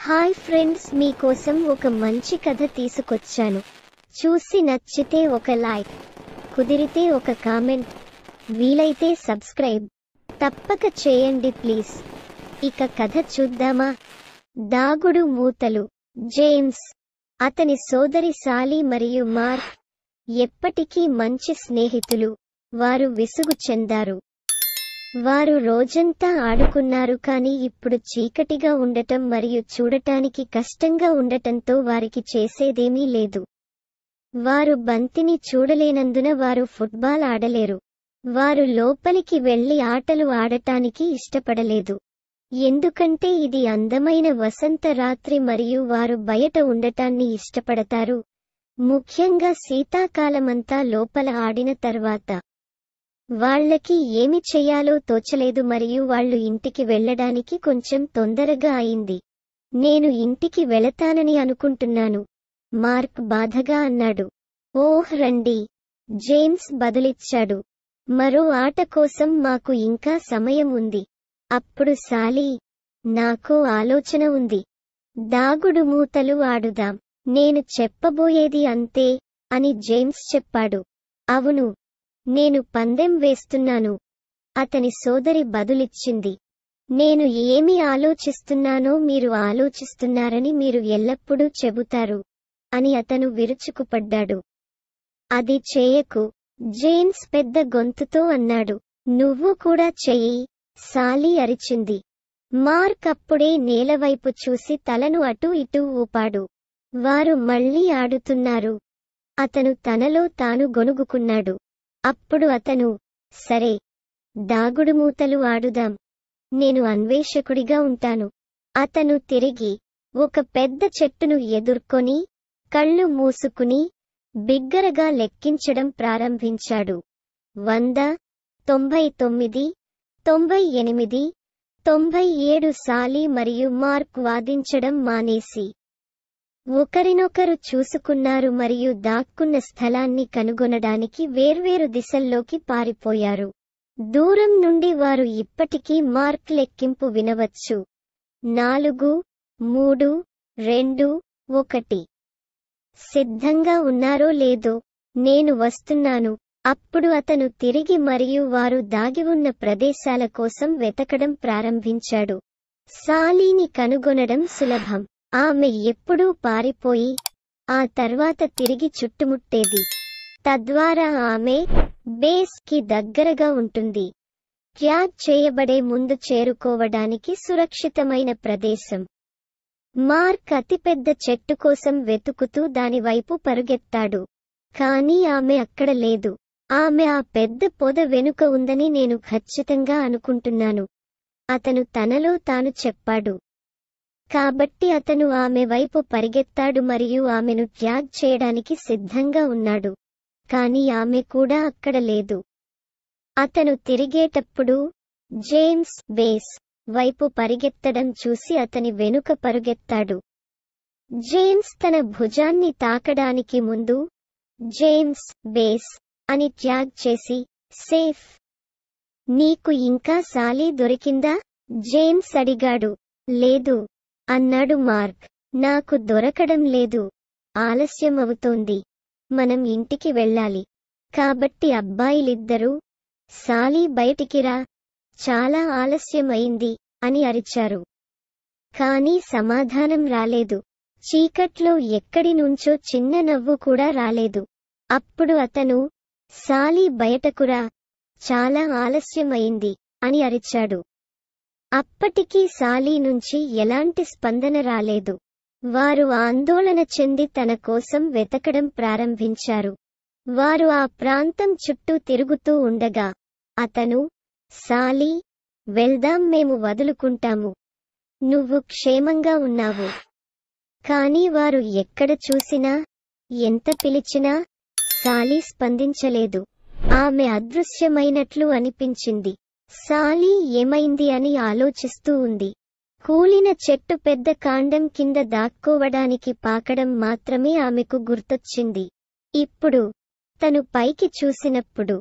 Hi friends, మీకోసం ఒక మంచి కథ తీసుకొచ్చాను. చూసి నచ్చితే ఒక లైక్, కుదిరితే ఒక కామెంట్, వీలైతే సబ్స్క్రైబ్ తప్పక చేయండి ప్లీజ్. ఇక కథ చూద్దామా? దాగుడు మూతలు. జేమ్స్, అతని సోదరి సాలీ మరియు మార్క్ ఎప్పటికీ మంచి స్నేహితులు. వారు విసుగు చెందారు. వారు రోజంతా ఆడుకున్నారు, కానీ ఇప్పుడు చీకటిగా ఉండటం మరియు చూడటానికి కష్టంగా ఉండటంతో వారికి చేసేదేమీ లేదు. వారు బంతిని చూడలేనందున వారు ఫుట్బాల్ ఆడలేరు. వారు లోపలికి వెళ్లి ఆటలు ఆడటానికి ఇష్టపడలేదు, ఎందుకంటే ఇది అందమైన వసంత రాత్రి మరియు వారు బయట ఉండటాన్ని ఇష్టపడతారు, ముఖ్యంగా శీతాకాలమంతా లోపల ఆడిన తర్వాత. వాళ్లకి ఏమి చెయ్యాలో తోచలేదు మరియు వాళ్ళు ఇంటికి వెళ్లడానికి కొంచెం తొందరగా అయింది. నేను ఇంటికి వెళతానని అనుకుంటున్నాను, మార్క్ బాధగా అన్నాడు. ఓహ్ రండి, జేమ్స్ బదులిచ్చాడు. మరో ఆట కోసం మాకు ఇంకా సమయం ఉంది. అప్పుడు సాలీ, నాకో ఆలోచన ఉంది. దాగుడు మూతలు ఆడుదాం. నేను చెప్పబోయేది అంతే అని జేమ్స్ చెప్పాడు. అవును, నేను పందెం వేస్తున్నాను, అతని సోదరి బదులిచ్చింది. నేను ఏమి ఆలోచిస్తున్నానో మీరు ఆలోచిస్తున్నారని మీరు ఎల్లప్పుడూ చెబుతారు అని అతను విరుచుకుపడ్డాడు. అది చేయకు, జేమ్స్ పెద్ద గొంతుతో అన్నాడు. నువ్వు కూడా చెయ్యి, సాలీ అరిచింది. మార్క్ అప్పుడే నేలవైపు చూసి తలను అటూ ఇటూ ఊపాడు. వారు మళ్లీ ఆడుతున్నారు. అతను తనలో తాను గొణుగుకున్నాడు. అప్పుడు అతను, సరే, దాగుడుమూతలు ఆడుదాం. నేను అన్వేషకుడిగా ఉంటాను. అతను తిరిగి ఒక పెద్ద చెట్టును ఎదుర్కొని కళ్ళు మూసుకుని బిగ్గరగా లెక్కించడం ప్రారంభించాడు. 100, 99, 98, 97. సాలీ మరియు మార్క్ వాదించడం మానేసి ఒకరినొకరు చూసుకున్నారు మరియు దాక్కున్న స్థలాన్ని కనుగొనడానికి వేర్వేరు దిశల్లోకి పారిపోయారు. దూరం నుండి వారు ఇప్పటికీ మార్క్ లెక్కింపు వినవచ్చు. 4, 3, 2, 1. సిద్ధంగా ఉన్నారో లేదో, నేను వస్తున్నాను. అప్పుడు అతను తిరిగి మరియు వారు దాగి ఉన్న ప్రదేశాల కోసం వెతకడం ప్రారంభించాడు. సాలీని కనుగొనడం సులభం. ఆమె ఎప్పుడూ పారిపోయి ఆ తర్వాత తిరిగి చుట్టుముట్టేది, తద్వారా ఆమె బేస్ కి దగ్గరగా ఉంటుంది. ట్యాగ్ చేయబడే ముందు చేరుకోవడానికి సురక్షితమైన ప్రదేశం. మార్క్ అతిపెద్ద చెట్టు కోసం వెతుకుతూ దానివైపు పరుగెత్తాడు, కానీ ఆమె అక్కడ లేదు. ఆమె ఆ పెద్ద పొద వెనుక ఉందని నేను ఖచ్చితంగా అనుకుంటున్నాను, అతను తనలో తాను చెప్పాడు. కాబట్టి అతను ఆమె వైపు పరిగెత్తాడు మరియు ఆమెను ట్యాగ్ చేయడానికి సిద్ధంగా ఉన్నాడు, కానీ ఆమె కూడా అక్కడ లేదు. అతను తిరిగేటప్పుడు జేమ్స్ బేస్ వైపు పరిగెత్తడం చూసి అతని వెనుక పరుగెత్తాడు. జేమ్స్ తన భుజాన్ని తాకడానికి ముందు జేమ్స్ బేస్ అని ట్యాగ్ చేసి, సేఫ్. నీకు ఇంకా సాలీ దొరికిందా? జేమ్స్ అడిగాడు. లేదు అన్నాడు మార్క్. నాకు దొరకడం లేదు, ఆలస్యం అవుతోంది, మనం ఇంటికి వెళ్ళాలి. కాబట్టి అబ్బాయిలిద్దరూ, సాలీ బయటికి రా, చాలా ఆలస్యం అయింది అని అరిచారు. కానీ సమాధానం రాలేదు. చీకట్లో ఎక్కడి నుంచో చిన్న నవ్వు కూడా రాలేదు. అప్పుడు అతను, సాలీ బయటకురా, చాలా ఆలస్యం అయింది అని అరిచాడు. అప్పటికీ సాలీ నుంచి ఎలాంటి స్పందన రాలేదు. వారు ఆందోళన చెంది తన కోసం వెతకడం ప్రారంభించారు. వారు ఆ ప్రాంతం చుట్టూ తిరుగుతూ ఉండగా అతను, సాలీ, వెళ్దాం, మేము వదులుకుంటాము, నువ్వు క్షేమంగా ఉన్నావు. కానీ వారు ఎక్కడ చూసినా, ఎంత పిలిచినా సాలీ స్పందించలేదు. ఆమె అదృశ్యమైనట్లు అనిపించింది. సాలీ ఏమైంది అని ఆలోచిస్తూ ఉంది. కూలిన చెట్టు పెద్ద కాండం కింద దాక్కోవడానికి పాకడం మాత్రమే ఆమెకు గుర్తొచ్చింది. ఇప్పుడు తను పైకి చూసినప్పుడు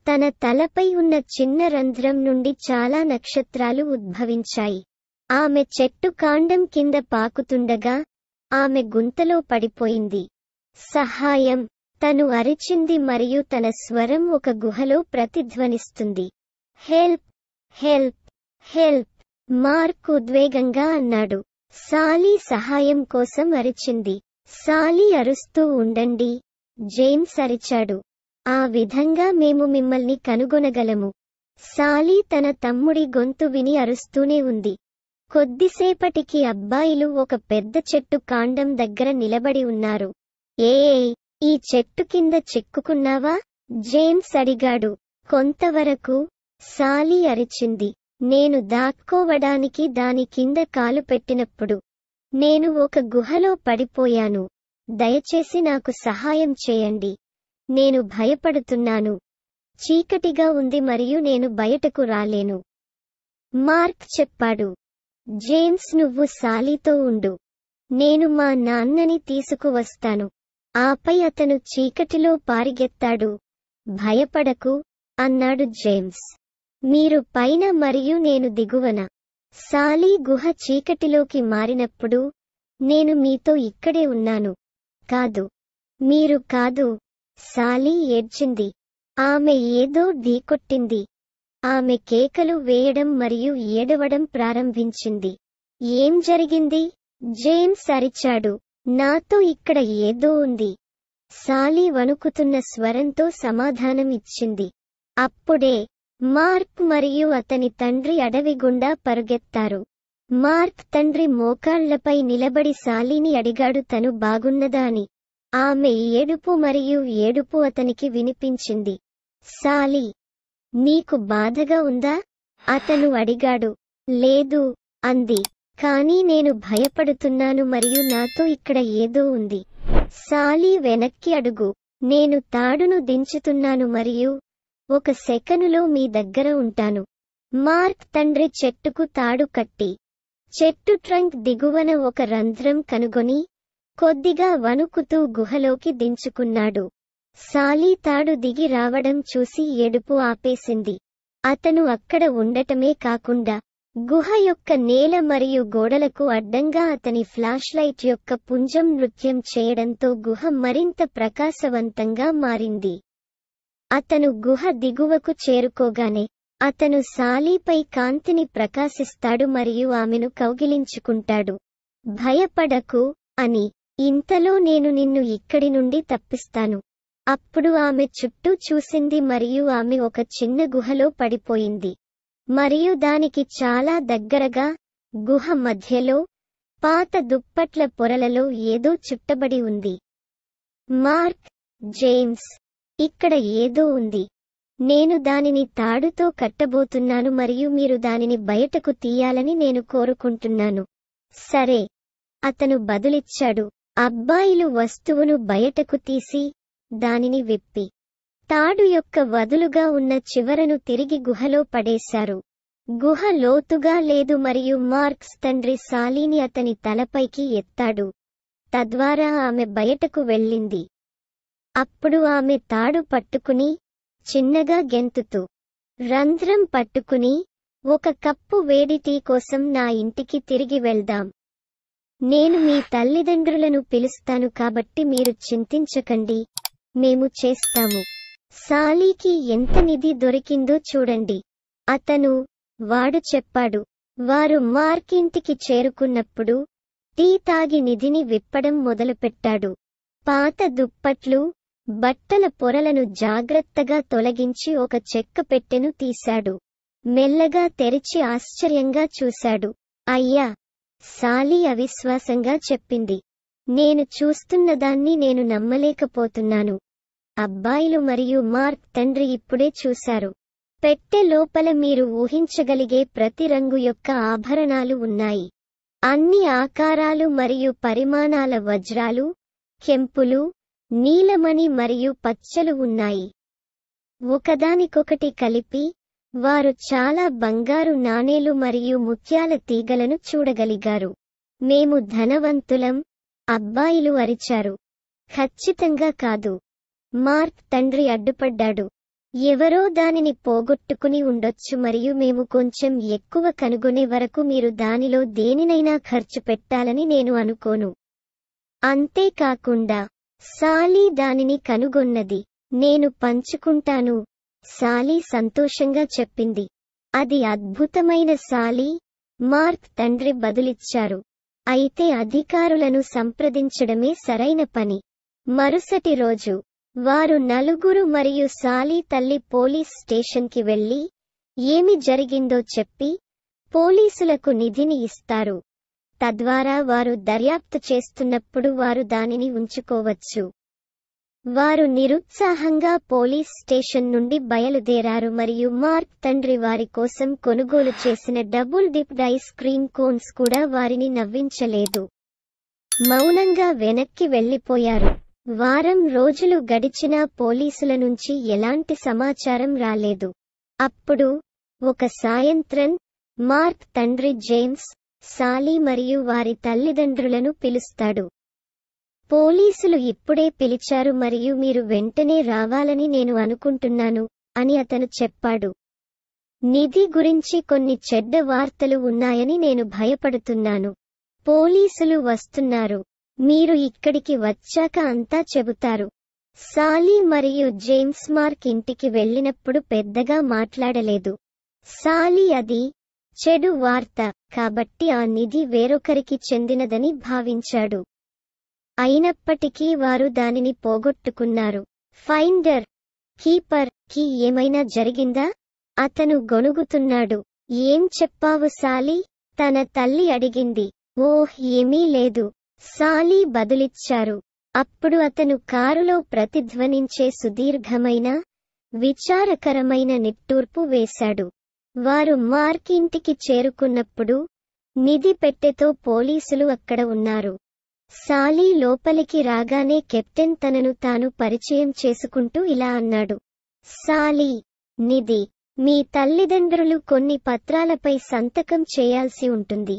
తన తలపై ఉన్న చిన్న రంధ్రం నుండి చాలా నక్షత్రాలు ఉద్భవించాయి. ఆమె చెట్టు కాండం కింద పాకుతుండగా ఆమె గుంతలో పడిపోయింది. సహాయం! తను అరిచింది మరియు తన స్వరం ఒక గుహలో ప్రతిధ్వనిస్తుంది. హెల్ప్! హెల్ప్! హెల్ప్! మార్క్ ఉద్వేగంగా అన్నాడు. సాలీ సహాయం కోసం అరిచింది. సాలీ అరుస్తూ ఉండండి, జేమ్స్ అరిచాడు. ఆ విధంగా మేము మిమ్మల్ని కనుగొనగలము. సాలీ తన తమ్ముడి గొంతు విని అరుస్తూనే ఉంది. కొద్దిసేపటికి అబ్బాయిలు ఒక పెద్ద చెట్టు కాండం దగ్గర నిలబడి ఉన్నారు. ఏయ్, ఈ చెట్టు కింద చిక్కుకున్నావా? జేమ్స్ అడిగాడు. కొంతవరకు, సాలీ అరిచింది. నేను దాక్కోవడానికి దాని కింద కాలు పెట్టినప్పుడు నేను ఒక గుహలో పడిపోయాను. దయచేసి నాకు సహాయం చేయండి. నేను భయపడుతున్నాను. చీకటిగా ఉంది మరియు నేను బయటకు రాలేను. మార్క్ చెప్పాడు. జేమ్స్, నువ్వు సాలీతో ఉండు. నేను మా నాన్నని తీసుకువస్తాను. ఆపై అతను చీకటిలో పారిగెత్తాడు. భయపడకు, అన్నాడు జేమ్స్. మీరు పైన మరియు నేను దిగువన. సాలీ గుహ చీకటిలోకి మారినప్పుడు నేను మీతో ఇక్కడే ఉన్నాను. కాదు, మీరు కాదు. సాలీ ఏడ్చింది. ఆమె ఏదో ఢీకొట్టింది. ఆమె కేకలు వేయడం మరియు ఏడవడం ప్రారంభించింది. ఏం జరిగింది? జేమ్స్ అరిచాడు. నాతో ఇక్కడ ఏదో ఉంది. సాలీ వణుకుతున్న స్వరంతో సమాధానం ఇచ్చింది. అప్పుడే మార్క్ మరియు అతని తండ్రి అడవి గుండా పరుగెత్తారు. మార్క్ తండ్రి మోకాళ్లపై నిలబడి సాలీని అడిగాడు తను బాగున్నదా అని. ఆమె ఏడుపు మరియు ఏడుపు అతనికి వినిపించింది. సాలీ, నీకు బాధగా ఉందా? అతను అడిగాడు. లేదు, అంది. కానీ నేను భయపడుతున్నాను మరియు నాతో ఇక్కడ ఏదో ఉంది. సాలీ, వెనక్కి అడుగు. నేను తాడును దించుతున్నాను మరియు 1 సెకనులో మీ దగ్గర ఉంటాను. మార్క్ తండ్రి చెట్టుకు తాడు కట్టి చెట్టు ట్రంక్ దిగువన ఒక రంధ్రం కనుగొని కొద్దిగా వణుకుతూ గుహలోకి దించుకున్నాడు. సాలీ తాడు దిగి రావడం చూసి ఏడుపు ఆపేసింది. అతను అక్కడ ఉండటమే కాకుండా గుహ యొక్క నేల మరియు గోడలకు అడ్డంగా అతని ఫ్లాష్లైట్ యొక్క పుంజం నృత్యం చేయడంతో గుహ మరింత ప్రకాశవంతంగా మారింది. అతను గుహ దిగువకు చేరుకోగానే అతను సాలీపై కాంతిని ప్రకాశిస్తాడు మరియు ఆమెను కౌగిలించుకుంటాడు. భయపడకు, అని. ఇంతలో నేను నిన్ను ఇక్కడి నుండి తప్పిస్తాను. అప్పుడు ఆమె చుట్టూ చూసింది మరియు ఆమె ఒక చిన్న గుహలో పడిపోయింది. మరియు దానికి చాలా దగ్గరగా, గుహ మధ్యలో, పాత దుప్పట్ల పొరలలో ఏదో చుట్టబడి ఉంది. మార్క్, జేమ్స్, ఇక్కడ ఏదో ఉంది. నేను దానిని తాడుతో కట్టబోతున్నాను మరియు మీరు దానిని బయటకు తీయాలని నేను కోరుకుంటున్నాను. సరే, అతను బదులిచ్చాడు. అబ్బాయిలు వస్తువును బయటకు తీసి దానిని విప్పి తాడు యొక్క వదులుగా ఉన్న చివరను తిరిగి గుహలో పడేశారు. గుహ లోతుగా లేదు మరియు మార్క్స్ తండ్రి సాలీని అతని తలపైకి ఎత్తాడు. తద్వారా ఆమె బయటకు వెళ్ళింది. అప్పుడు ఆమె తాడు పట్టుకుని చిన్నగా గెంతుతూ, రంధ్రం పట్టుకుని, 1 కప్పు వేడి టీ కోసం నా ఇంటికి తిరిగి వెళ్దాం. నేను మీ తల్లిదండ్రులను పిలుస్తాను కాబట్టి మీరు చింతించకండి, మేము చేస్తాము. సాలీకి ఎంత నిధి దొరికిందో చూడండి. వాడు చెప్పాడు. వారు మార్క్ ఇంటికి చేరుకున్నప్పుడు టీ తాగి నిధిని విప్పడం మొదలుపెట్టాడు. పాత దుప్పట్లు, బట్టల పొరలను జాగ్రత్తగా తొలగించి ఒక చెక్క పెట్టెను తీశాడు. మెల్లగా తెరిచి ఆశ్చర్యంగా చూశాడు. అయ్యా! సాలీ అవిశ్వాసంగా చెప్పింది. నేను చూస్తున్నదాన్ని నేను నమ్మలేకపోతున్నాను. అబ్బాయిలు మరియు మార్క్ తండ్రి ఇప్పుడే చూశారు. పెట్టె లోపల మీరు ఊహించగలిగే ప్రతి రంగు యొక్క ఆభరణాలు ఉన్నాయి. అన్ని ఆకారాలు మరియు పరిమాణాల వజ్రాలు, కెంపులు, నీలమణి మరియు పచ్చలు ఉన్నాయి. ఒకదానికొకటి కలిపి వారు చాలా బంగారు నాణేలు మరియు ముత్యాల తీగలను చూడగలిగారు. మేము ధనవంతులం, అబ్బాయిలు అరిచారు. ఖచ్చితంగా కాదు. మార్క్ తండ్రి అడ్డుపడ్డాడు. ఎవరో దానిని పోగొట్టుకుని ఉండొచ్చు మరియు మేము కొంచెం ఎక్కువ కనుగొనే వరకు మీరు దానిలో దేనినైనా ఖర్చు పెట్టాలని నేను అనుకోను. అంతేకాకుండా సాలీ దానిని కనుగొన్నది. నేను పంచుకుంటాను, సాలీ సంతోషంగా చెప్పింది. అది అద్భుతమైన సాలీ, మార్క్ తండ్రి బదులిచ్చారు. అయితే అధికారులను సంప్రదించడమే సరైన పని. మరుసటి రోజు వారు నలుగురు మరియు సాలీ తల్లి పోలీస్ స్టేషన్కి వెళ్లి ఏమి జరిగిందో చెప్పి పోలీసులకు నిధిని ఇస్తారు. తద్వారా వారు దర్యాప్తు చేస్తున్నప్పుడు వారు దానిని ఉంచుకోవచ్చు. వారు నిరుత్సాహంగా పోలీస్ స్టేషన్ నుండి బయలుదేరారు మరియు మార్క్ తండ్రి వారి కోసం కొనుగోలు చేసిన double dipped ice cream cones కూడా వారిని నవ్వించలేదు. మౌనంగా వెనక్కి వెళ్లిపోయారు. వారం రోజులు గడిచినా పోలీసుల నుంచి ఎలాంటి సమాచారం రాలేదు. అప్పుడు ఒక సాయంత్రం మార్క్ తండ్రి జేమ్స్, సాలీ మరియు వారి తల్లిదండ్రులను పిలుస్తాడు. పోలీసులు ఇప్పుడే పిలిచారు మరియు మీరు వెంటనే రావాలని నేను అనుకుంటున్నాను అని అతను చెప్పాడు. నిధి గురించి కొన్ని చెడ్డ వార్తలు ఉన్నాయని నేను భయపడుతున్నాను. పోలీసులు వస్తున్నారు. మీరు ఇక్కడికి వచ్చాక అంతా చెబుతారు. సాలీ మరియు జేమ్స్ మార్క్ ఇంటికి వెళ్ళినప్పుడు పెద్దగా మాట్లాడలేదు. సాలీ అది చెడు వార్త కాబట్టి ఆ నిధి వేరొకరికి చెందినదని భావించాడు. అయినప్పటికీ వారు దానిని పోగొట్టుకున్నారు. ఫైండర్, కీపర్ కి ఏమైనా జరిగిందా? అతను గొణుగుతున్నాడు. ఏం చెప్పావు సాలీ? తన తల్లి అడిగింది. ఓహ్, ఏమీ లేదు, సాలీ బదులిచ్చారు. అప్పుడు అతను కారులో ప్రతిధ్వనించే సుదీర్ఘమైన, విచారకరమైన నిట్టూర్పు వేశాడు. వారు మార్క్ ఇంటికి చేరుకున్నప్పుడు నిధి పెట్టెతో పోలీసులు అక్కడ ఉన్నారు. సాలీ లోపలికి రాగానే కెప్టెన్ తనను తాను పరిచయం చేసుకుంటూ ఇలా అన్నాడు. సాలీ, నిధి, మీ తల్లిదండ్రులు కొన్ని పత్రాలపై సంతకం చేయాల్సి ఉంటుంది,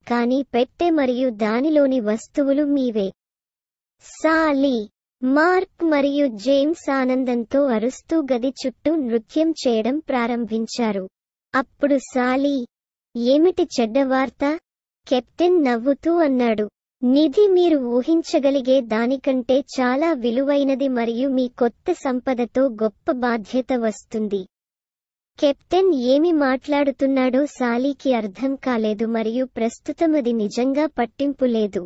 కానీ పెట్టె మరియు దానిలోని వస్తువులు మీవే. సాలీ, మార్క్ మరియు జేమ్స్ ఆనందంతో అరుస్తూ గది చుట్టూ నృత్యం చేయడం ప్రారంభించారు. అప్పుడు సాలీ, ఏమిటి చెడ్డ వార్త? కెప్టెన్ నవ్వుతూ అన్నాడు. నిధి మీరు ఊహించగలిగే దానికంటే చాలా విలువైనది మరియు మీ కొత్త సంపదతో గొప్ప బాధ్యత వస్తుంది. కెప్టెన్ ఏమి మాట్లాడుతున్నాడో సాలీకి అర్థం కాలేదు మరియు ప్రస్తుతం అది నిజంగా పట్టింపు లేదు.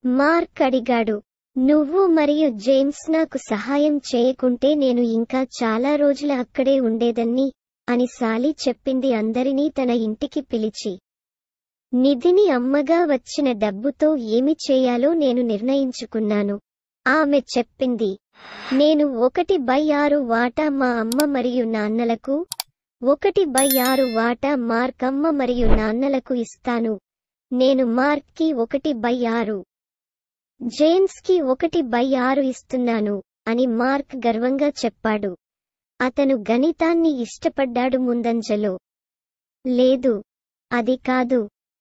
మార్క్ అడిగాడు, నువ్వు మరియు జేమ్స్ నాకు సహాయం చేయకుంటే నేను ఇంకా చాలా రోజులు అక్కడే ఉండేదన్ని అని సాలీ చెప్పింది అందరినీ తన ఇంటికి పిలిచి. నిధిని అమ్మగా వచ్చిన డబ్బుతో ఏమి చేయాలో నేను నిర్ణయించుకున్నాను. ఆమె చెప్పింది, నేను 1/6 వాటా మా అమ్మ మరియు నాన్నలకు, 1/6 వాటా మార్క్ అమ్మ మరియు నాన్నలకు ఇస్తాను. నేను మార్క్కి 1/6, జేమ్స్కి 1/6 ఇస్తున్నాను అని మార్క్ గర్వంగా చెప్పాడు. అతను గణితాన్ని ఇష్టపడ్డాడు ముందంజలో. లేదు, అది కాదు,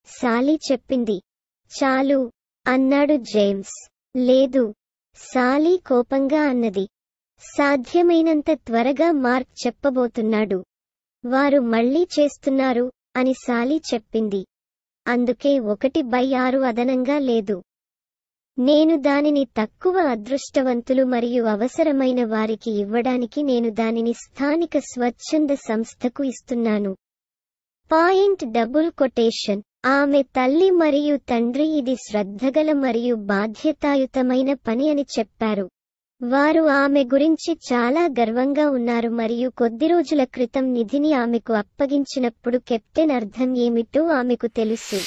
సాలీ చెప్పింది. చాలు, అన్నాడు జేమ్స్. లేదు, సాలీ కోపంగా అన్నది. సాధ్యమైనంత త్వరగా మార్క్ చెప్పబోతున్నాడు. వారు మళ్ళీ చేస్తున్నారు అని సాలీ చెప్పింది. అందుకే 1/6 అదనంగా లేదు. నేను దానిని తక్కువ అదృష్టవంతులు మరియు అవసరమైన వారికి ఇవ్వడానికి నేను దానిని స్థానిక స్వచ్ఛంద సంస్థకు ఇస్తున్నాను. Point double quotation. ఆమె తల్లి మరియు తండ్రి ఇది శ్రద్ధగల మరియు బాధ్యతాయుతమైన పని అని చెప్పారు. వారు ఆమె గురించి చాలా గర్వంగా ఉన్నారు మరియు కొద్ది రోజుల క్రితం నిధిని ఆమెకు అప్పగించినప్పుడు కెప్టెన్ అర్థం ఏమిటో ఆమెకు తెలుసు.